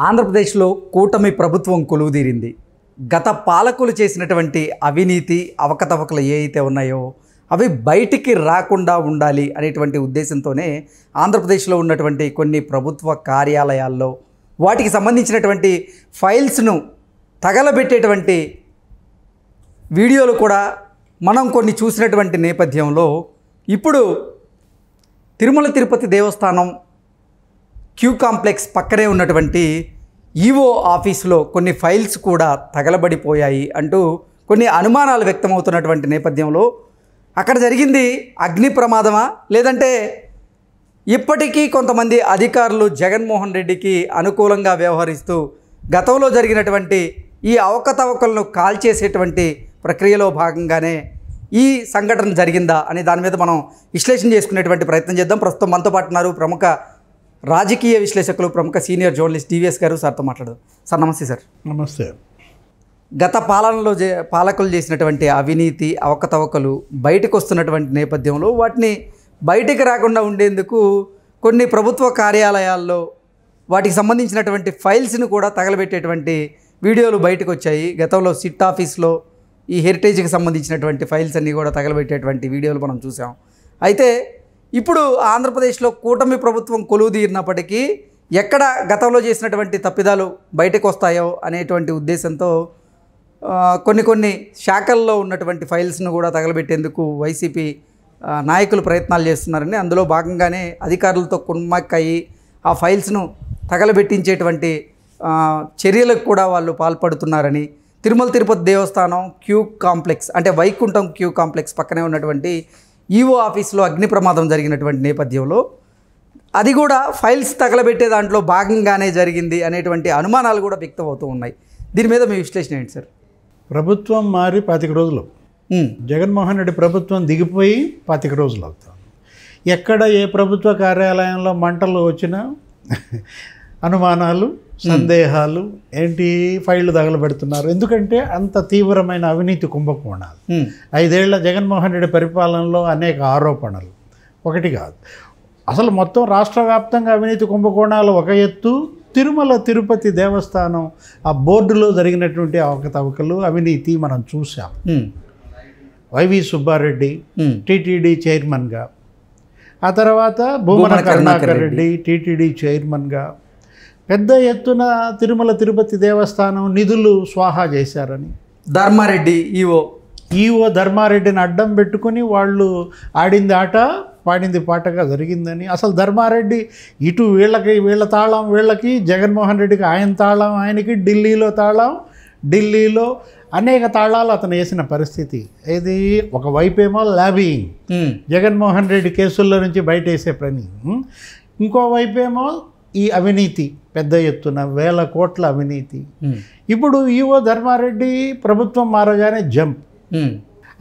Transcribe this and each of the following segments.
ఆంధ్రప్రదేశ్లో కూటమి ప్రభుత్వం కొలువుదీరింది. గత పాలకులు చేసినటువంటి అవినీతి అవకతవకలు ఏవైతే ఉన్నాయో అవి బయటికి రాకుండా ఉండాలి అనేటువంటి ఉద్దేశంతోనే ఆంధ్రప్రదేశ్లో ఉన్నటువంటి కొన్ని ప్రభుత్వ కార్యాలయాల్లో వాటికి సంబంధించినటువంటి ఫైల్స్ను తగలబెట్టేటువంటి వీడియోలు కూడా మనం కొన్ని చూసినటువంటి నేపథ్యంలో ఇప్పుడు తిరుమల తిరుపతి దేవస్థానం క్యూ కాంప్లెక్స్ పక్కనే ఉన్నటువంటి ఈవో ఆఫీసులో కొన్ని ఫైల్స్ కూడా తగలబడిపోయాయి అంటూ కొన్ని అనుమానాలు వ్యక్తమవుతున్నటువంటి నేపథ్యంలో అక్కడ జరిగింది అగ్ని ప్రమాదమా, లేదంటే ఇప్పటికీ కొంతమంది అధికారులు జగన్మోహన్ రెడ్డికి అనుకూలంగా వ్యవహరిస్తూ గతంలో జరిగినటువంటి ఈ అవకతవకలను కాల్చేసేటువంటి ప్రక్రియలో భాగంగానే ఈ సంఘటన జరిగిందా అనే దాని మీద మనం విశ్లేషణ చేసుకునేటువంటి ప్రయత్నం చేద్దాం. ప్రస్తుతం మనతో పాటు ఉన్నారు ప్రముఖ రాజకీయ విశ్లేషకులు, ప్రముఖ సీనియర్ జర్నలిస్ట్ టీవీఎస్ గారు. సార్తో మాట్లాడదాం. సార్ నమస్తే. సార్ నమస్తే. గత పాలనలో పాలకులు చేసినటువంటి అవినీతి అవకతవకలు బయటకు వస్తున్నటువంటి నేపథ్యంలో వాటిని బయటికి రాకుండా ఉండేందుకు కొన్ని ప్రభుత్వ కార్యాలయాల్లో వాటికి సంబంధించినటువంటి ఫైల్స్ని కూడా తగలబెట్టేటువంటి వీడియోలు బయటకు వచ్చాయి. గతంలో సిట్ ఆఫీస్లో ఈ హెరిటేజ్కి సంబంధించినటువంటి ఫైల్స్ అన్నీ కూడా తగలబెట్టేటువంటి వీడియోలు మనం చూసాం. అయితే ఇప్పుడు ఆంధ్రప్రదేశ్లో కూటమి ప్రభుత్వం కొలువుదీరినప్పటికీ ఎక్కడ గతంలో చేసినటువంటి తప్పిదాలు బయటకు వస్తాయో అనేటువంటి ఉద్దేశంతో కొన్ని శాఖల్లో ఉన్నటువంటి ఫైల్స్ను కూడా తగలబెట్టేందుకు వైసీపీ నాయకులు ప్రయత్నాలు చేస్తున్నారని, అందులో భాగంగానే అధికారులతో కుమ్మక్కయి ఆ ఫైల్స్ను తగలబెట్టించేటువంటి చర్యలకు కూడా వాళ్ళు పాల్పడుతున్నారని, తిరుమల తిరుపతి దేవస్థానం క్యూ కాంప్లెక్స్ అంటే వైకుంఠం క్యూ కాంప్లెక్స్ పక్కనే ఉన్నటువంటి ఈవో ఆఫీస్లో అగ్ని ప్రమాదం జరిగినటువంటి నేపథ్యంలో అది కూడా ఫైల్స్ తగలబెట్టే దాంట్లో భాగంగానే జరిగింది అనేటువంటి అనుమానాలు కూడా వ్యక్తమవుతూ ఉన్నాయి. దీని మీద మీ విశ్లేషణ ఏంటి సార్? ప్రభుత్వం మారి 25 రోజులు, జగన్మోహన్ రెడ్డి ప్రభుత్వం దిగిపోయి 25 రోజులు అవుతాం. ఎక్కడ ఏ ప్రభుత్వ కార్యాలయంలో మంటలు వచ్చినా అనుమానాలు, సందేహాలు, ఏంటి ఫైళ్ళు తగలబెడుతున్నారు. ఎందుకంటే అంత తీవ్రమైన అవినీతి కుంభకోణాలు. 5 ఏళ్ల జగన్మోహన్ రెడ్డి పరిపాలనలో అనేక ఆరోపణలు, ఒకటి కాదు. అసలు మొత్తం రాష్ట్ర వ్యాప్తంగా అవినీతి కుంభకోణాలు ఒక ఎత్తు, తిరుమల తిరుపతి దేవస్థానం ఆ బోర్డులో జరిగినటువంటి అవకతవకలు, అవినీతి మనం చూసాం. వైవి సుబ్బారెడ్డి టీటీడీ చైర్మన్గా, ఆ తర్వాత భూమన కరుణాకర్ రెడ్డి టీటీడీ చైర్మన్గా పెద్ద ఎత్తున తిరుమల తిరుపతి దేవస్థానం నిధులు స్వాహా చేశారని ధర్మారెడ్డి ఈవో ధర్మారెడ్డిని అడ్డం పెట్టుకుని వాళ్ళు ఆడింది ఆట పాడింది పాటగా జరిగిందని. అసలు ధర్మారెడ్డి ఇటు వీళ్ళ తాళం వీళ్ళకి, జగన్మోహన్ రెడ్డికి ఆయన తాళం ఆయనకి, ఢిల్లీలో తాళం ఢిల్లీలో అనేక తాళాలు అతను వేసిన పరిస్థితి. ఇది ఒకవైపేమో ల్యాబింగ్, జగన్మోహన్ రెడ్డి కేసుల్లో నుంచి బయట వేసే పని, ఇంకోవైపేమో ఈ అవినీతి పెద్ద ఎత్తున 1000 కోట్ల అవినీతి. ఇప్పుడు ఈవో ధర్మారెడ్డి ప్రభుత్వం మారగానే జంప్.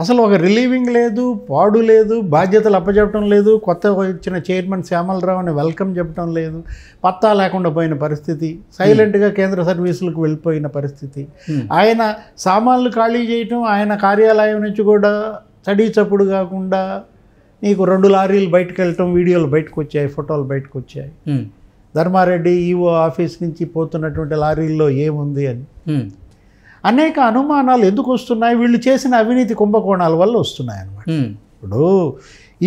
అసలు ఒక రిలీవింగ్ లేదు, పాడు లేదు, బాధ్యతలు అప్పచెప్పడం లేదు, కొత్త వచ్చిన చైర్మన్ శ్యామలరావుని వెల్కమ్ చెప్పడం లేదు, పత్తా లేకుండా పోయిన పరిస్థితి, సైలెంట్గా కేంద్ర సర్వీసులకు వెళ్ళిపోయిన పరిస్థితి. ఆయన సామాన్లు ఖాళీ చేయటం, ఆయన కార్యాలయం నుంచి కూడా చడీ చప్పుడు కాకుండా నీకు 2 లారీలు బయటకు వెళ్ళటం, వీడియోలు బయటకు వచ్చాయి, ఫోటోలు బయటకు వచ్చాయి. ధర్మారెడ్డి ఈవో ఆఫీస్ నుంచి పోతున్నటువంటి లారీల్లో ఏముంది అని అనేక అనుమానాలు ఎందుకు వస్తున్నాయి? వీళ్ళు చేసిన అవినీతి కుంభకోణాల వల్ల వస్తున్నాయి అన్నమాట. ఇప్పుడు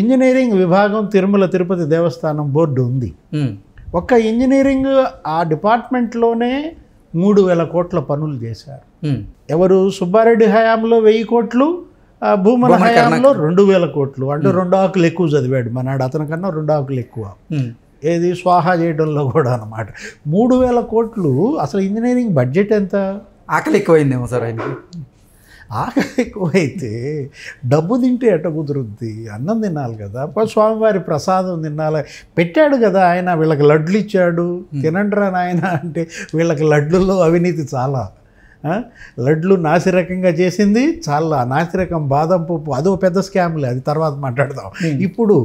ఇంజనీరింగ్ విభాగం తిరుమల తిరుపతి దేవస్థానం బోర్డు ఉంది. ఒక్క ఇంజనీరింగ్ ఆ డిపార్ట్మెంట్లోనే 3000 కోట్ల పనులు చేశారు. ఎవరు? సుబ్బారెడ్డి హయాంలో 1000 కోట్లు, భూమన హయాంలో 2000 కోట్లు. అంటే 2 ఆకులు ఎక్కువ చదివాడు మనాడు, అతని కన్నా 2 ఆకులు ఎక్కువ. ఏది స్వాహా చేయడంలో కూడా అన్నమాట. 3000 కోట్లు. అసలు ఇంజనీరింగ్ బడ్జెట్ ఎంత? ఆకలి ఎక్కువైందేమో సార్ ఆయనకి. ఆకలి ఎక్కువైతే డబ్బు తింటే ఎట్ట కుదురుద్ది? అన్నం తినాలి కదా, స్వామివారి ప్రసాదం తినాలి. పెట్టాడు కదా ఆయన, వీళ్ళకి లడ్లు ఇచ్చాడు, తినండ్రా నాయన అంటే వీళ్ళకి లడ్లులో అవినీతి చాలా. లడ్లు నాసిరకంగా చేసింది చాలా, నాసిరకం బాదం పప్పు అదో పెద్ద స్కామ్లే, అది తర్వాత మాట్లాడదాం. ఇప్పుడు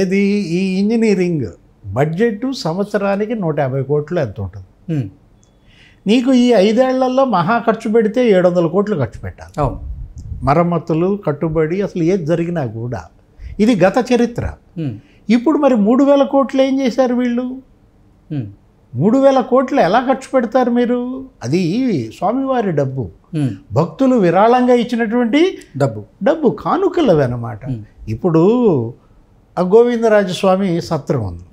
ఏది ఈ ఇంజనీరింగ్ బడ్జెట్ సంవత్సరానికి 150 కోట్లు ఎంత ఉంటుంది? నీకు ఈ 5 ఏళ్లలో మహా ఖర్చు పెడితే 700 కోట్లు ఖర్చు పెట్టాలి. మరమ్మతులు, కట్టుబడి, అసలు ఏది జరిగినా కూడా ఇది గత చరిత్ర. ఇప్పుడు మరి 3000 కోట్లు ఏం చేశారు వీళ్ళు? 3,000 కోట్లు ఎలా ఖర్చు పెడతారు మీరు? అది స్వామివారి డబ్బు, భక్తులు విరాళంగా ఇచ్చినటువంటి డబ్బు కానుకలవి అన్నమాట. ఇప్పుడు ఆ గోవిందరాజస్వామి సత్రం ఉంది,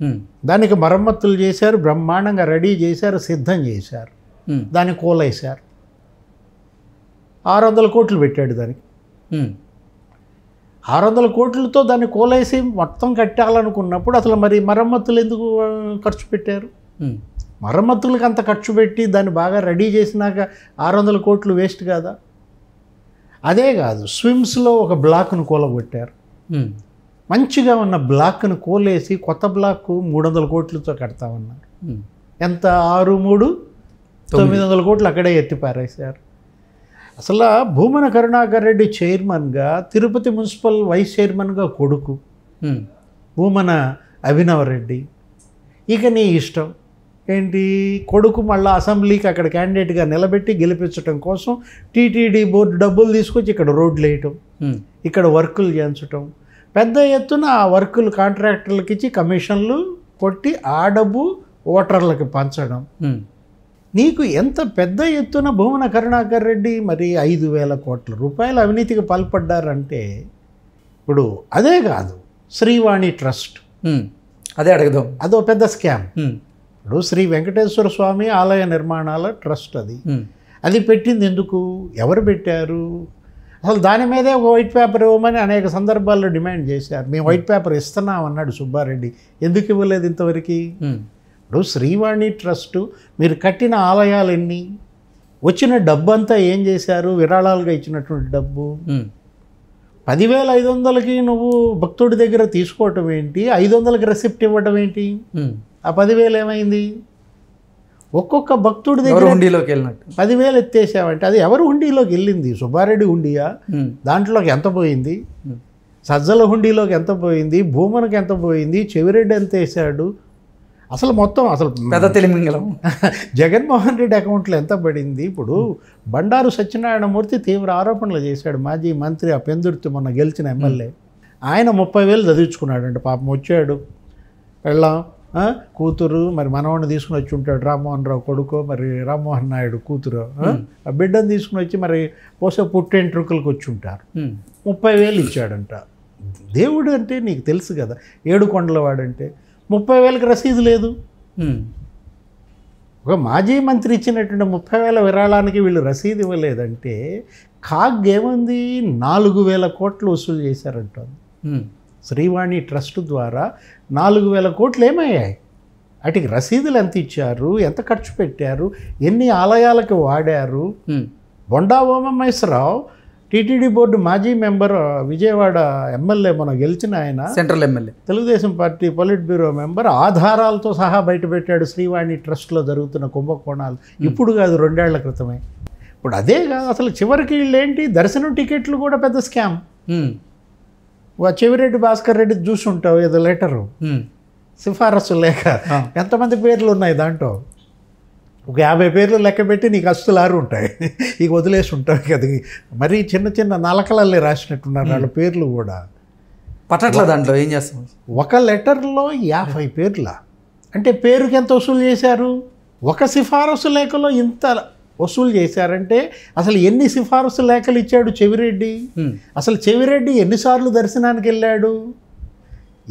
దానికి మరమ్మతులు చేశారు, బ్రహ్మాండంగా రెడీ చేశారు, సిద్ధం చేశారు, దాన్ని కోలేశారు. 600 కోట్లు పెట్టాడు దానికి. 600 కోట్లతో దాన్ని కోలేసి మొత్తం కట్టాలనుకున్నప్పుడు అసలు మరి మరమ్మతులు ఎందుకు ఖర్చు పెట్టారు? మరమ్మతులకు అంత ఖర్చు పెట్టి దాన్ని బాగా రెడీ చేసినాక 600 కోట్లు వేస్ట్ కాదా? అదే కాదు, స్విమ్స్లో ఒక బ్లాక్ను కూలగొట్టారు. మంచిగా ఉన్న బ్లాక్ను కోలేసి కొత్త బ్లాక్ 300 కోట్లతో కడతామన్నారు. ఎంత? 6, 3, 900 కోట్లు అక్కడే ఎత్తిపారేశారు. అసలు భూమన కరుణాకర్ రెడ్డి చైర్మన్గా, తిరుపతి మున్సిపల్ వైస్ చైర్మన్గా కొడుకు భూమన అభినవ్ రెడ్డి. ఇక నీ ఇష్టం ఏంటి? కొడుకు మళ్ళీ అసెంబ్లీకి అక్కడ క్యాండిడేట్గా నిలబెట్టి గెలిపించడం కోసం టీటీడీ బోర్డు డబ్బులు తీసుకొచ్చి ఇక్కడ రోడ్లు వేయటం, ఇక్కడ వర్కులు చేయించటం, పెద్ద ఎత్తున ఆ వర్కులు కాంట్రాక్టర్లకు ఇచ్చి కమిషన్లు కొట్టి ఆ డబ్బు ఓటర్లకు పంచడం. నీకు ఎంత పెద్ద ఎత్తున భూమన కరుణాకర్ రెడ్డి మరి 5,000 కోట్ల రూపాయల అవినీతికి పాల్పడ్డారంటే, ఇప్పుడు అదే కాదు, శ్రీవాణి ట్రస్ట్, అదే అడగదాం, అదో పెద్ద స్కామ్. ఇప్పుడు శ్రీ వెంకటేశ్వర స్వామి ఆలయ నిర్మాణాల ట్రస్ట్ అది పెట్టింది ఎందుకు? ఎవరు పెట్టారు? అసలు దాని మీదే ఒక వైట్ పేపర్ ఇవ్వమని అనేక సందర్భాల్లో డిమాండ్ చేశారు. మేము వైట్ పేపర్ ఇస్తున్నాం అన్నాడు సుబ్బారెడ్డి. ఎందుకు ఇవ్వలేదు ఇంతవరకు? ఇప్పుడు శ్రీవాణి ట్రస్టు మీరు కట్టిన ఆలయాలు ఎన్ని, వచ్చిన డబ్బు అంతా ఏం చేశారు? విరాళాలుగా ఇచ్చినటువంటి డబ్బు 10,500కి నువ్వు భక్తుడి దగ్గర తీసుకోవటం ఏంటి? 500కి రెసిప్ట్ ఇవ్వటం ఏంటి? ఆ 10,000 ఏమైంది? ఒక్కొక్క భక్తుడి దగ్గర హుండీలోకి వెళ్ళినట్టు 10,000 ఎత్తేసావంటే అది ఎవరు హుండీలోకి వెళ్ళింది? సుబ్బారెడ్డి హుండీయా? దాంట్లోకి ఎంత పోయింది? సజ్జల హుండీలోకి ఎంత పోయింది? భూమనకి ఎంత పోయింది? చెవిరెడ్డి ఎంత వేసాడు? అసలు మొత్తం అసలు పెద్ద తెలిమింగలం జగన్మోహన్ రెడ్డి అకౌంట్లో ఎంత పడింది? ఇప్పుడు బండారు సత్యనారాయణమూర్తి తీవ్ర ఆరోపణలు చేశాడు, మాజీ మంత్రి, ఆ పెందుర్తి మొన్న గెలిచిన ఎమ్మెల్యే. ఆయన 30,000 చదివించుకున్నాడంట. పాపం వచ్చాడు, వెళ్ళాం కూతురు, మరి మనవాడిని తీసుకుని వచ్చి ఉంటాడు, రామ్మోహన్ రావు కొడుకో మరి రామ్మోహన్ నాయుడు కూతురు, ఆ బిడ్డను తీసుకుని వచ్చి మరి పోసే పుట్టెంట్రుకలకు వచ్చి ఉంటారు. 30,000 ఇచ్చాడంట. దేవుడు అంటే నీకు తెలుసు కదా, 7 కొండల వాడంటే 30,000కి రసీదు లేదు. ఒక మాజీ మంత్రి ఇచ్చినటువంటి 30,000 విరాళానికి వీళ్ళు రసీదు ఇవ్వలేదంటే కాగ్ ఏముంది? 4,000 కోట్లు వసూలు చేశారంటుంది. శ్రీవాణి ట్రస్ట్ ద్వారా 4,000 కోట్లు ఏమయ్యాయి? వాటికి రసీదులు ఎంత ఇచ్చారు? ఎంత ఖర్చు పెట్టారు? ఎన్ని ఆలయాలకు వాడారు? బొండా ఓమమేశ్వరరావు టీటీడీ బోర్డు మాజీ మెంబర్, విజయవాడ ఎమ్మెల్యే, మనం గెలిచిన ఆయన, central MLA, Telugu Desam party polit bureau member, ఆధారాలతో సహా బయటపెట్టాడు శ్రీవాణి ట్రస్ట్లో జరుగుతున్న కుంభకోణాలు. ఇప్పుడు కాదు, 2 ఏళ్ల క్రితమే. ఇప్పుడు అదే కాదు, అసలు చివరికి వీళ్ళు ఏంటి, దర్శనం టికెట్లు కూడా పెద్ద స్కామ్. చెవిరెడ్డి భాస్కర్ రెడ్డి చూసి ఉంటావు, ఏదో లెటరు, సిఫారసు లేక ఎంతమంది పేర్లు ఉన్నాయి దాంట్లో? ఒక 50 పేర్లు లెక్క పెట్టి నీకు అస్తులారు ఉంటాయి, ఇక వదిలేసి ఉంటావు కదా. మరీ చిన్న చిన్న నలకలల్లే రాసినట్టున్నారు వాళ్ళ పేర్లు కూడా. పట్టట్ల దాంట్లో ఏం చేస్తాం? ఒక లెటర్లో 50 పేర్ల అంటే పేరుకి ఎంత వసూలు చేశారు? ఒక సిఫారసు లేఖలో ఇంత వసూలు చేశారంటే అసలు ఎన్ని సిఫారసు లేఖలు ఇచ్చాడు చెవిరెడ్డి? అసలు చెవిరెడ్డి ఎన్నిసార్లు దర్శనానికి వెళ్ళాడు?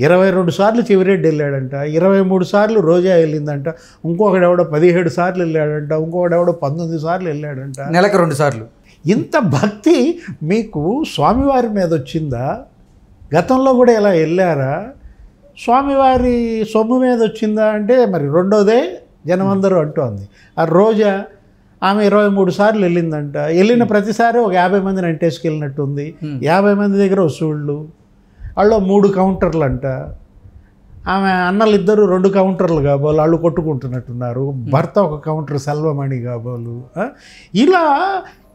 22 సార్లు చెవిరెడ్డి వెళ్ళాడంట, 23 సార్లు రోజా వెళ్ళిందంట, ఇంకొకడెవడో 17 సార్లు వెళ్ళాడంట, ఇంకొకడెవడో 19 సార్లు వెళ్ళాడంట. నెలకు 2 సార్లు. ఇంత భక్తి మీకు స్వామివారి మీద వచ్చిందా? గతంలో కూడా ఇలా వెళ్ళారా? స్వామివారి సొమ్ము మీద వచ్చిందా అంటే మరి రెండోదే జనమందరూ అంటోంది. ఆ రోజా ఆమె 23 సార్లు వెళ్ళిందంట, వెళ్ళిన ప్రతిసారి ఒక 50 మందిని అంటేసుకెళ్ళినట్టుంది. 50 మంది దగ్గర వసూళ్ళు, వాళ్ళు 3 కౌంటర్లు అంట. ఆమె అన్నలు ఇద్దరు 2 కౌంటర్లు కాబోలు, వాళ్ళు కొట్టుకుంటున్నట్టున్నారు. భర్త ఒక కౌంటర్ సెల్వమణి కాబోలు. ఇలా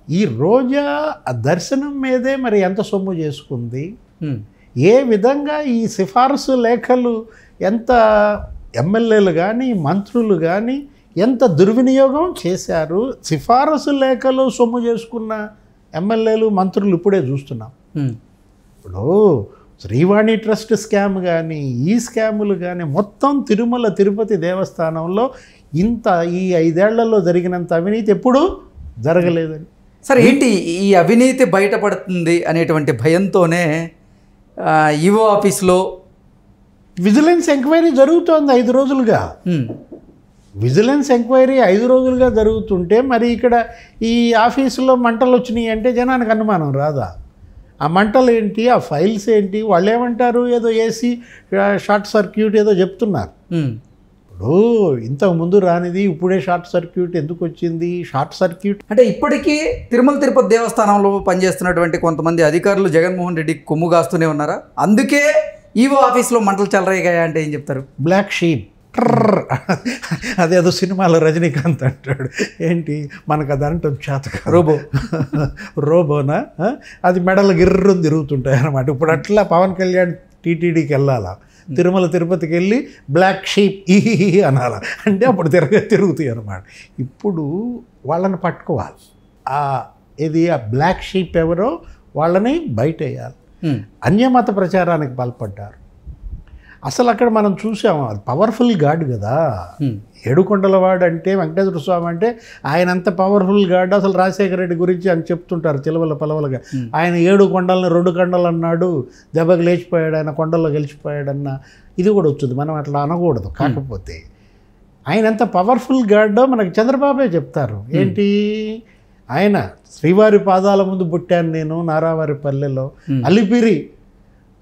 ఈ రోజా ఆ దర్శనం మీదే మరి ఎంత సొమ్ము చేసుకుంది? ఏ విధంగా ఈ సిఫారసు లేఖలు, ఎంత ఎమ్మెల్యేలు కానీ మంత్రులు కానీ ఎంత దుర్వినియోగం చేశారు? సిఫారసు లేఖలు సొమ్ము చేసుకున్న ఎమ్మెల్యేలు మంత్రులు ఇప్పుడే చూస్తున్నాం. ఇప్పుడు శ్రీవాణి ట్రస్ట్ స్కామ్ కానీ, ఈ స్కాములు కానీ, మొత్తం తిరుమల తిరుపతి దేవస్థానంలో ఇంత ఈ 5 ఏళ్లలో జరిగినంత అవినీతి ఎప్పుడూ జరగలేదని. సరే, ఏంటి ఈ అవినీతి బయటపడుతుంది అనేటువంటి భయంతోనే ఈవో ఆఫీస్లో విజిలెన్స్ ఎంక్వైరీ జరుగుతోంది 5 రోజులుగా. విజిలెన్స్ ఎంక్వైరీ 5 రోజులుగా జరుగుతుంటే మరి ఇక్కడ ఈ ఆఫీసులో మంటలు వచ్చినాయి అంటే జనానికి అనుమానం రాదా? ఆ మంటలు ఏంటి, ఆ ఫైల్స్ ఏంటి, వాళ్ళు ఏమంటారు ఏదో ఏసీ షార్ట్ సర్క్యూట్ ఏదో చెప్తున్నారు. ఇప్పుడు ఇంతకు ముందు రానిది ఇప్పుడే షార్ట్ సర్క్యూట్ ఎందుకు వచ్చింది? షార్ట్ సర్క్యూట్ అంటే ఇప్పటికీ తిరుమల తిరుపతి దేవస్థానంలో పనిచేస్తున్నటువంటి కొంతమంది అధికారులు జగన్మోహన్ రెడ్డి కొమ్ము కాస్తూనే ఉన్నారా? అందుకే ఈవో ఆఫీస్లో మంటలు చెలరేగాయా అంటే ఏం చెప్తారు? బ్లాక్ షీప్ అదేదో సినిమాలో రజనీకాంత్ అంటాడు, ఏంటి మనకు అది అంటాం చేత రోబో రోబోనా, అది మెడలు గిర్రం తిరుగుతుంటాయి అన్నమాట. ఇప్పుడు అట్లా పవన్ కళ్యాణ్ టీటీడీకి వెళ్ళాలా, తిరుమల తిరుపతికి వెళ్ళి బ్లాక్ షీప్ ఈహి అనాలా, అంటే అప్పుడు తిరుగుతాయి అన్నమాట. ఇప్పుడు వాళ్ళని పట్టుకోవాలి, ఇది ఆ బ్లాక్ షీప్ ఎవరో వాళ్ళని బయట వేయాలి. అన్యమత ప్రచారానికి పాల్పడ్డారు. అసలు అక్కడ మనం చూసాము, అది పవర్ఫుల్ గాడ్ కదా. ఏడుకొండలవాడు అంటే వెంకటేశ్వర స్వామి అంటే ఆయన అంత పవర్ఫుల్ గాడ్. అసలు రాజశేఖర రెడ్డి గురించి అని చెప్తుంటారు చిలవల పలవలుగా, ఆయన 7 కొండలను 2 కొండలు అన్నాడు, దెబ్బకి లేచిపోయాడు, ఆయన కొండల్లో గెలిచిపోయాడన్న ఇది కూడా వచ్చింది. మనం అట్లా అనకూడదు. కాకపోతే ఆయన ఎంత పవర్ఫుల్ గాడో మనకు చంద్రబాబే చెప్తారు. ఏంటి, ఆయన శ్రీవారి పాదాల ముందు పుట్టాను నేను నారావారి పల్లెలో, అలిపిరి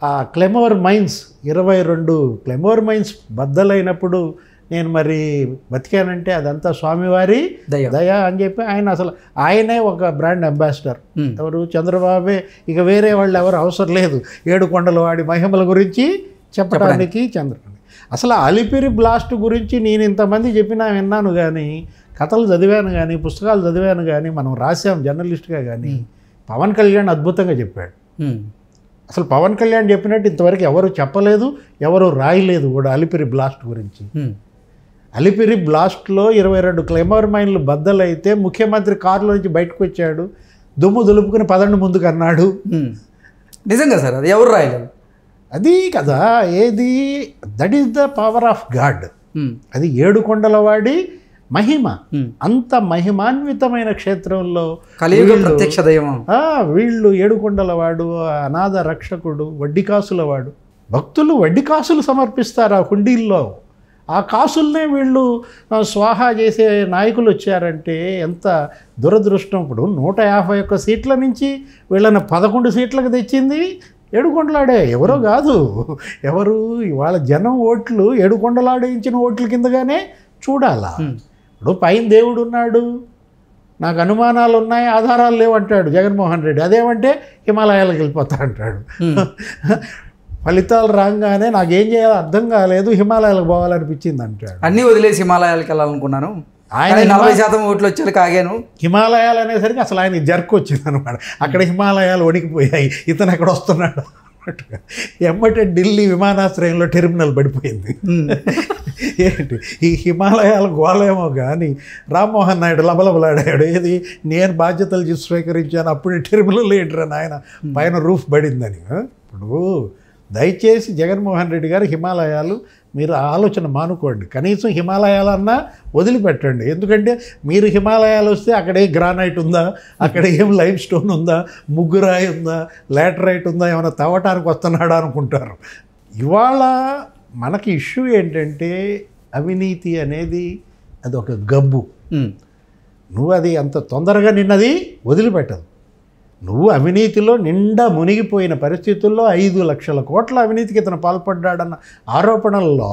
ఆ క్లెమోర్ మైన్స్ 22 క్లెమోర్ మైన్స్ బద్దలైనప్పుడు నేను మరి బతికానంటే అదంతా స్వామివారి దయ అని చెప్పి ఆయన అసలు ఆయనే ఒక బ్రాండ్ అంబాసిడర్. ఎవరు? చంద్రబాబే. ఇక వేరే వాళ్ళు ఎవరు అవసరం లేదు ఏడుకొండల వాడి మహిమల గురించి చెప్పడానికి చంద్రబాబు. అసలు అలిపిరి బ్లాస్ట్ గురించి నేను ఇంతమంది చెప్పినా విన్నాను కానీ, కథలు చదివాను కానీ, పుస్తకాలు చదివాను కానీ, మనం రాసాం జర్నలిస్ట్గా కానీ, పవన్ కళ్యాణ్ అద్భుతంగా చెప్పాడు. అసలు పవన్ కళ్యాణ్ చెప్పినట్టు ఇంతవరకు ఎవరు చెప్పలేదు, ఎవరు రాయలేదు కూడా అలిపిరి బ్లాస్ట్ గురించి. అలిపిరి బ్లాస్ట్లో 22 క్లెమోర్ మైన్లు బద్దలైతే ముఖ్యమంత్రి కారులో నుంచి బయటకు వచ్చాడు, దుమ్ము దులుపుకుని 11 ముందుకు అన్నాడు. నిజంగా సార్, అది ఎవరు రాయలేదు. అది కదా ఏది, that is the power of God. అది ఏడుకొండలవాడి మహిమ. అంత మహిమాన్వితమైన క్షేత్రంలో కలియుగ ప్రత్యక్ష దైవం వీళ్ళు ఏడుకొండలవాడు, అనాథ రక్షకుడు, వడ్డీ కాసుల వాడు. భక్తులు వడ్డీ కాసులు సమర్పిస్తారు ఆ హుండీల్లో. ఆ కాసుల్నే వీళ్ళు స్వాహా చేసే నాయకులు వచ్చారంటే ఎంత దురదృష్టం. ఇప్పుడు 151 సీట్ల నుంచి వీళ్ళని 11 సీట్లకు తెచ్చింది ఏడుకొండలాడే, ఎవరో కాదు. ఎవరు? ఇవాళ జనం ఓట్లు ఏడుకొండలాడే ఇచ్చిన ఓట్ల కిందగానే చూడాలా. ఇప్పుడు పైన దేవుడు ఉన్నాడు, నాకు అనుమానాలు ఉన్నాయి, ఆధారాలు లేవంటాడు జగన్మోహన్ రెడ్డి. అదేమంటే హిమాలయాలకు వెళ్ళిపోతా అంటాడు. ఫలితాలు రాగానే నాకేం చేయాలో అర్థం కాలేదు, హిమాలయాలకు పోవాలనిపించింది అంటాడు. అన్నీ వదిలేసి హిమాలయాలకు వెళ్ళాలనుకున్నాను, ఆయన 40% ఓట్లు వచ్చారు కాగాను. హిమాలయాలు అనేసరికి అసలు ఆయన జర్క్ వచ్చింది అనమాట. అక్కడ హిమాలయాలు వణికిపోయాయి, ఇతను ఎక్కడ వస్తున్నాడు ఎమ్మటే ఢిల్లీ విమానాశ్రయంలో టెర్మినల్ పడిపోయింది. ఏంటి ఈ హిమాలయాల గోళేమో కానీ రామ్మోహన్ నాయుడు లబలబలాడాడు. ఏది, నేను బాధ్యతలు స్వీకరించాను అప్పుడే టెర్మినల్ ఏంటరా నాయన పైన రూఫ్ పడిందని. ఇప్పుడు దయచేసి జగన్మోహన్ రెడ్డి గారు హిమాలయాలు మీరు ఆలోచన మానుకోండి, కనీసం హిమాలయాలన్నా వదిలిపెట్టండి. ఎందుకంటే మీరు హిమాలయాలు వస్తే అక్కడే గ్రానైట్ ఉందా, అక్కడ ఏం లైమ్ స్టోన్ ఉందా, ముగ్గురాయి ఉందా, లాటరైట్ ఉందా, ఏమైనా తవ్వటానికి వస్తున్నాడా అనుకుంటారు. ఇవాళ మనకి ఇష్యూ ఏంటంటే అవినీతి అనేది అది ఒక గబ్బు. నువ్వు అది అంత తొందరగా నిన్నది వదిలిపెట్టదు. నువ్వు అవినీతిలో నిండా మునిగిపోయిన పరిస్థితుల్లో 5 లక్షల కోట్ల అవినీతికి ఇతను పాల్పడ్డాడన్న ఆరోపణల్లో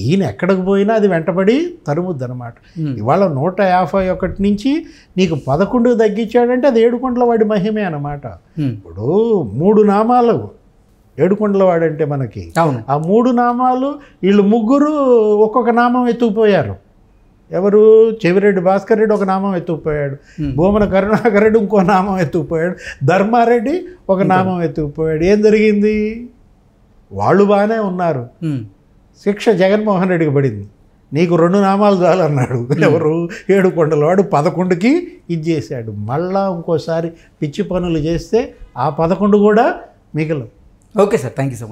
ఈయన ఎక్కడికి పోయినా అది వెంటబడి తరుముద్దనమాట. ఇవాళ 151 నుంచి నీకు 11 తగ్గించాడంటే అది ఏడుకొండలవాడి మహిమే అన్నమాట. ఇప్పుడు 3 నామాలు ఏడుకొండలవాడంటే మనకి, ఆ 3 నామాలు వీళ్ళు ముగ్గురు ఒక్కొక్క నామం ఎత్తుకుపోయారు. ఎవరు? చెవిరెడ్డి భాస్కర్ రెడ్డి ఒక నామం ఎత్తుకుపోయాడు, భూమన కరుణాకర్ రెడ్డి ఇంకో నామం ఎత్తుకుపోయాడు, ధర్మారెడ్డి ఒక నామం ఎత్తుకుపోయాడు. ఏం జరిగింది? వాళ్ళు బాగానే ఉన్నారు, శిక్ష జగన్మోహన్ రెడ్డికి పడింది. నీకు 2 నామాలు చాలన్నాడు. ఎవరు? ఏడుకొండలవాడు 11కి ఇది చేశాడు. మళ్ళా ఇంకోసారి పిచ్చి పనులు చేస్తే ఆ 11 కూడా మిగలవు. Okay sir, thank you so much.